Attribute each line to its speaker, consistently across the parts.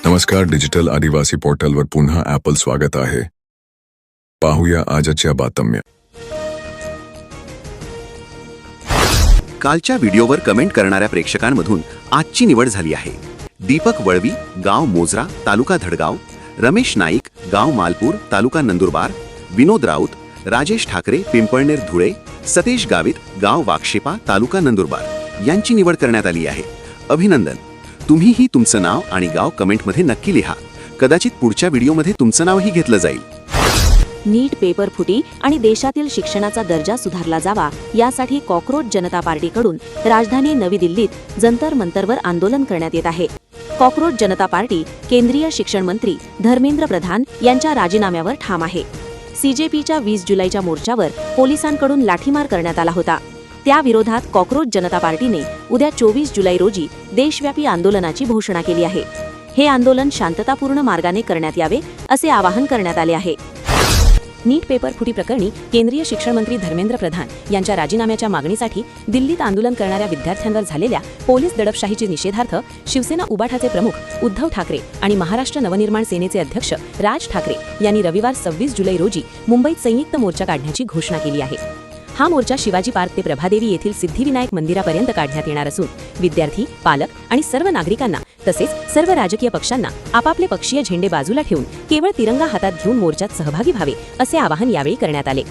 Speaker 1: नमस्कार, डिजिटल आदिवासी पोर्टलवर पुन्हा ॲपल स्वागत आहे. पाहूया आजच्या बातम्या.
Speaker 2: कालच्या व्हिडिओवर कमेंट करणाऱ्या प्रेक्षकांमधून आजची निवड झाली आहे. दीपक वळवी, गाव मोजरा, तालुका धडगाव, रमेश नाईक, गाव मालपूर, तालुका नंदुरबार, विनोद राऊत, राजेश ठाकरे, पिंपळनेर धुळे, सतेश गावित, गाव वाक्षेपा, तालुका नंदुरबार यांची निवड करण्यात आली आहे. अभिनंदन. तुम्हीही तुमचं नाव आणि गाव कमेंटमध्ये नक्की लिहा. कदाचित पुढच्या व्हिडिओमध्ये तुमचं नावही घेतलं जाईल.
Speaker 3: नीट पेपर फुटी आणि देशातील शिक्षणाचा दर्जा सुधारला जावा यासाठी कॉकरोच जनता पार्टीकडून राजधानी नवी दिल्लीत जंतर मंतरवर आंदोलन करण्यात येत आहे. कॉकरोच जनता पार्टी केंद्रीय शिक्षण मंत्री धर्मेंद्र प्रधान यांच्या राजीनाम्यावर ठाम आहे. सीजेपीच्या 20 जुलैच्या मोर्चावर पोलिसांकडून लाठीमार करण्यात आला होता. त्या विरोधात कॉकरोच जनता पार्टीने उद्या 24 जुलै रोजी देशव्यापी आंदोलनाची घोषणा केली आहे. हे आंदोलन शांततापूर्ण मार्गाने करण्यात यावे असे आवाहन करण्यात आले आहे. नीट पेपर फुटी प्रकरणी केंद्रीय शिक्षण मंत्री धर्मेंद्र प्रधान यांच्या राजीनाम्याच्या मागणीसाठी दिल्लीत आंदोलन करणाऱ्या विद्यार्थ्यांवर झालेल्या पोलीस दडपशाहीची निषेधार्थ शिवसेना उबाठाचे प्रमुख उद्धव ठाकरे आणि महाराष्ट्र नवनिर्माण सेनेचे अध्यक्ष राज ठाकरे यांनी रविवार 26 जुलै रोजी मुंबईत संयुक्त मोर्चा काढण्याची घोषणा केली आहे. हा मोर्चा शिवाजी पार्क ते प्रभादेवी येथील सिद्धिविनायक मंदिरापर्यंत काढण्यात येणार असून विद्यार्थी, पालक आणि सर्व नागरिकांना तसेच सर्व राजकीय पक्षांना आपापले पक्षीय झेंडे बाजूला ठेवून केवळ तिरंगा हातात घेऊन मोर्चात सहभागी व्हावे असे आवाहन यावेळी करण्यात आले.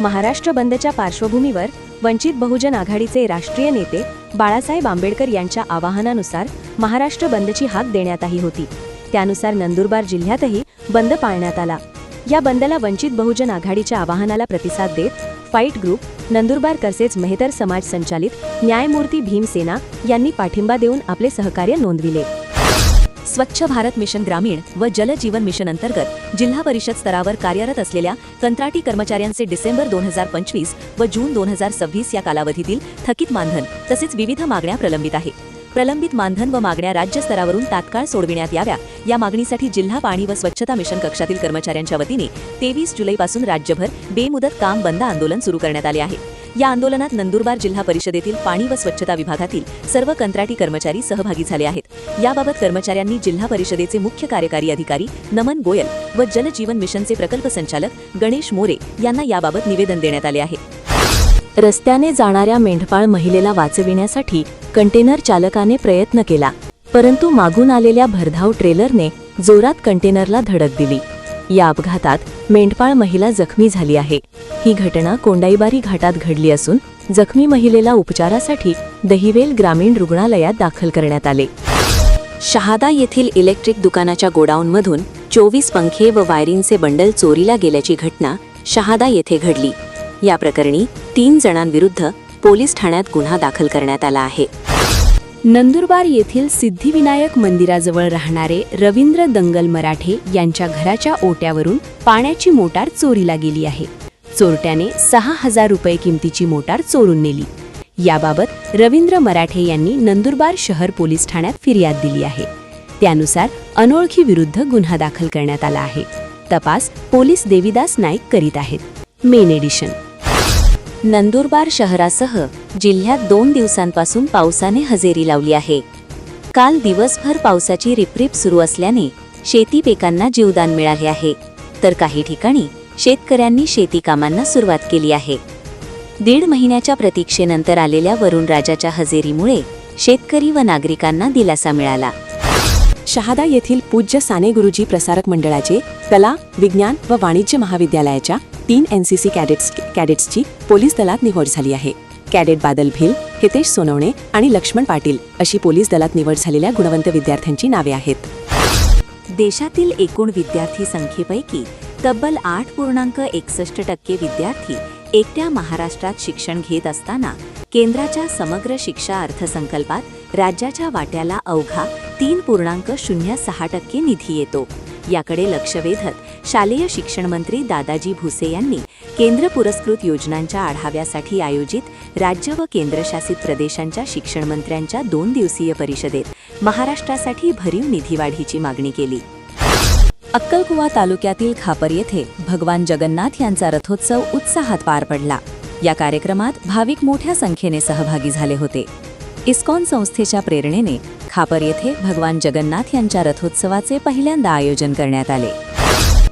Speaker 3: महाराष्ट्र बंदच्या पार्श्वभूमीवर वंचित बहुजन आघाडीचे राष्ट्रीय नेते बाळासाहेब आंबेडकर यांच्या आवाहनानुसार महाराष्ट्र बंदची हाक देण्यात आली होती. त्यानुसार नंदुरबार जिल्ह्यातही बंद पाळण्यात आला. या बंदला वंचित बहुजन आघाडीच्या आवाहनाला प्रतिसाद देत फाईट ग्रुप, नंदुरबार तसेच मेहतर समाज संचालित न्यायमूर्ती भीमसेना यांनी पाठिंबा देऊन आपले सहकार्य नोंदविले. स्वच्छ भारत मिशन ग्रामीण व जल जीवन मिशन अंतर्गत जिल्हा परिषद स्तरावर कार्यरत असलेल्या कंत्राटी कर्मचाऱ्यांचे डिसेंबर 2025 व जून 2026 या कालावधीतील थकीत मानधन तसेच विविध मागण्या प्रलंबित आहे. प्रलंबित मानधन व मागण्या राज्य स्तरावरून तात्काळ सोडविण्यात याव्या या मागणीसाठी जिल्हा पाणी व स्वच्छता मिशन कक्षातील कर्मचाऱ्यांच्या वतीने 23 जुलैपासून राज्यभर बेमुदत काम बंद आंदोलन सुरू करण्यात आले आहे. या आंदोलनात नंदुरबार जिल्हा परिषदेतील पाणी व स्वच्छता विभागातील सर्व कंत्राटी कर्मचारी सहभागी झाले आहेत. याबाबत कर्मचाऱ्यांनी जिल्हा परिषदेचे मुख्य कार्यकारी अधिकारी नमन गोयल व जल जीवन मिशनचे प्रकल्प संचालक गणेश मोरे यांना याबाबत निवेदन देण्यात आले आहे. रस्त्याने जाणाऱ्या मेंढपाळ महिलेला वाचविण्यासाठी कंटेनर चालकाने प्रयत्न केला, परंतु मागून आलेल्या भरधाव ट्रेलरने जोरात कंटेनरला धडक दिली. या अपघातात मेंढपाळ महिला जखमी झाली आहे. ही घटना कोंडाईबारी घाटात घडली असून जखमी महिलेला उपचारासाठी दहिवेल ग्रामीण रुग्णालयात दाखल करण्यात आले. शहादा येथील इलेक्ट्रिक दुकानाच्या गोडाऊनमधून 24 पंखे व वायरिंगचे बंडल चोरीला गेल्याची घटना शहादा येथे घडली. या प्रकरणी 3 जणांविरुद्ध पोलीस ठाण्यात गुन्हा दाखल करण्यात आला आहे. नंदुरबार येथील सिद्धिविनायक मंदिराजवळ राहणारे रवींद्र दंगल मराठे यांच्या घराच्या ओट्यावरून पाण्याची मोटार चोरीला गेली आहे. चोरट्याने 6,000 रुपये किमतीची मोटार चोरून नेली. याबाबत रवींद्र मराठे यांनी नंदुरबार शहर पोलीस ठाण्यात फिर्याद दिली आहे. त्यानुसार अनोळखी विरुद्ध गुन्हा दाखल करण्यात आला आहे. तपास पोलीस देविदास नाईक करीत आहेत. Main addition. नंदुरबार शहरासह जिल्ह्यात 2 दिवसांपासून पावसाने हजेरी लावली आहे. काल दिवसभर पावसाची रिपरिप सुरू असल्याने शेती पिकांना जीवदान मिळाले आहे, तर काही ठिकाणी शेतकऱ्यांनी शेती कामांना सुरुवात केली आहे. 1.5 महिन्याच्या प्रतीक्षेनंतर आलेल्या वरुणराजाच्या हजेरीमुळे शेतकरी व नागरिकांना दिलासा मिळाला.
Speaker 4: शहादा येथील पूज्य साने गुरुजी प्रसारक मंडळाचे कला, विज्ञान व वाणिज्य महाविद्यालयाच्या 3 NCC कॅडेट्सची पोलीस दलात निवड झाली आहे. कॅडेट बादल भिल, हितेश सोनवणे आणि लक्ष्मण पाटील अशी पोलीस दलात निवड झालेल्या गुणवंत विद्यार्थ्यांची नावे आहेत.
Speaker 3: देशातील एकूण विद्यार्थी संख्येपैकी तब्बल 8.61% विद्यार्थी एकट्या महाराष्ट्रात शिक्षण घेत असताना केंद्राच्या समग्र शिक्षा अर्थसंकल्पात राज्याच्या वाट्याला अवघा 3.06% निधी येतो. याकडे लक्ष वेधत शालेय शिक्षण मंत्री दादाजी भुसे यांनी केंद्र पुरस्कृत योजनांच्या आढाव्यासाठी आयोजित राज्य व केंद्रशासित प्रदेशांच्या शिक्षण मंत्र्यांच्या 2 दिवसीय परिषदेत महाराष्ट्रासाठी भरीव निधीवाढीची मागणी केली. अक्कलकुवा तालुक्यातील खापर येथे भगवान जगन्नाथ यांचा रथोत्सव उत्साहात पार पडला. या कार्यक्रमात भाविक मोठ्या संख्येने सहभागी झाले होते. इस्कॉन संस्थेच्या प्रेरणेने खापर येथे भगवान जगन्नाथ यांच्या रथोत्सवाचे पहिल्यांदा आयोजन करण्यात आले.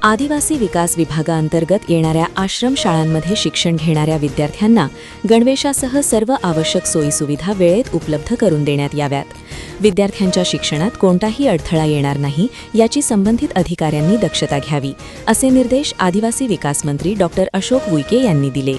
Speaker 3: आदिवासी विकास विभागाअंतर्गत येणाऱ्या आश्रमशाळांमध्ये शिक्षण घेणाऱ्या विद्यार्थ्यांना गणवेशासह सर्व आवश्यक सोयीसुविधा वेळेत उपलब्ध करून देण्यात याव्यात. विद्यार्थ्यांच्या शिक्षणात कोणताही अडथळा येणार नाही याची संबंधित अधिकाऱ्यांनी दक्षता घ्यावी, असे निर्देश आदिवासी विकास मंत्री डॉक्टर अशोक उईके यांनी दिले.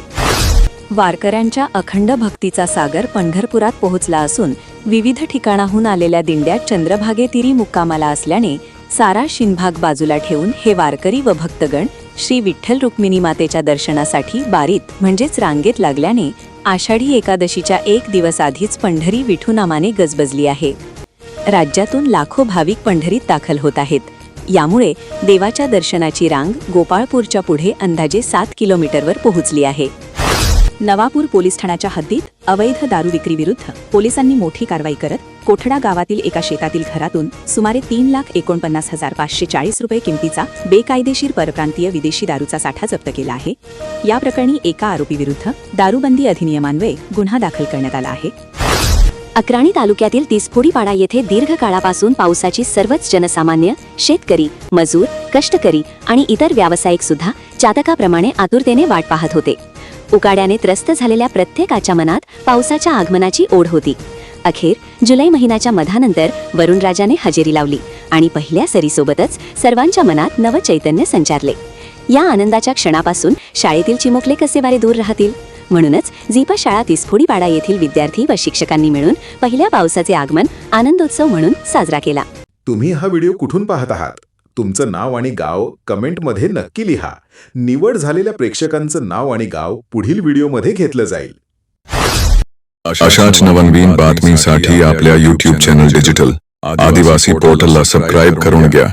Speaker 3: वारकऱ्यांच्या अखंड भक्तीचा सागर पंढरपुरात पोहोचला असून विविध ठिकाणाहून आलेल्या दिंड्या चंद्रभागेतीरी मुक्कामाला असल्याने सारा शिनभाग बाजूला ठेवून हे वारकरी व भक्तगण श्री विठ्ठल रुक्मिणी मातेच्या दर्शनासाठी बारीत म्हणजेच रांगेत लागल्याने आषाढी एकादशीच्या एक दिवस आधीच पंढरी विठूनामाने गजबजली आहे. राज्यातून लाखो भाविक पंढरीत दाखल होत आहेत. यामुळे देवाच्या दर्शनाची रांग गोपाळपूरच्या पुढे अंदाजे 7 किलोमीटरवर पोहोचली आहे. नवापूर पोलीस ठाण्याच्या हद्दीत अवैध दारू विक्रीविरुद्ध पोलिसांनी मोठी कारवाई करत कोठडा गावातील एका शेतातील घरातून सुमारे 3,49,540 रुपये किमतीचा बेकायदेशीर परप्रांतीय विदेशी दारूचा साठा जप्त केला आहे. या प्रकरणी एका आरोपीविरुद्ध दारूबंदी अधिनियमान्वये गुन्हा दाखल करण्यात आला आहे.
Speaker 5: अक्राणी तालुक्यातील तिसफोडीपाडा येथे दीर्घकाळापासून पावसाची सर्वच जनसामान्य, शेतकरी, मजूर, कष्टकरी आणि इतर व्यावसायिक सुद्धा चातकाप्रमाणे आतुरतेने वाट पाहत होते. उकाड्याने त्रस्त झालेल्या प्रत्येकाच्या मनात पावसाच्या आगमनाची ओढ होती. अखेर जुलै महिन्याच्या मधानंतर वरुणराजाने हजेरी लावली आणि पहिल्या सरीसोबतच सर्वांच्या मनात नवचैतन्य संचारले. या आनंदाच्या क्षणापासून शाळेतील चिमुकले कसे वारे दूर राहतील. म्हणूनच झीपा शाळा तिसफोडीपाडा येथील विद्यार्थी व शिक्षकांनी मिळून पहिल्या पावसाचे आगमन आनंदोत्सव म्हणून साजरा केला.
Speaker 6: तुम्ही हा व्हिडिओ कुठून पाहत आहात? तुमचं नाव आणि गाव कमेंटमध्ये नक्की लिहा. निवड झालेल्या प्रेक्षकांचं नाव आणि गाव पुढील व्हिडिओमध्ये घेतलं जाईल.
Speaker 1: अशाच नवनवीन बातमीसाठी आपल्या YouTube चॅनल डिजिटल आदिवासी पोर्टलला सबस्क्राईब करून घ्या.